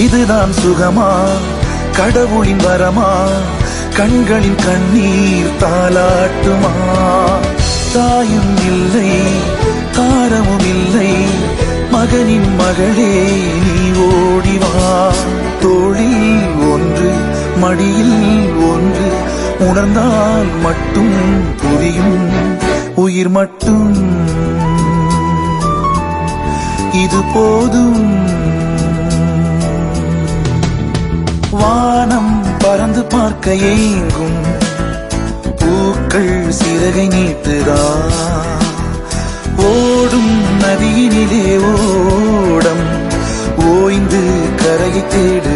இதுதான் சுகமா, கடவுளின் வரமா, கண்களின் கண்ணீர் தாலாட்டுமா? தாயும் இல்லை, தாரமும் இல்லை, மகனின் மகளே நீ ஓடிவா. தோளில் ஒன்று, மடியில் ஒன்று, உணர்ந்தால் மட்டும் புரியும் உயிர் மட்டும் இது போதும். வானம் பறந்து பார்க்க ஏங்கும், பூக்கள் சிறகை நீட்டுதா. ஓடும் நதியினிலே ஓடம் ஓய்ந்து கரையை தேடு.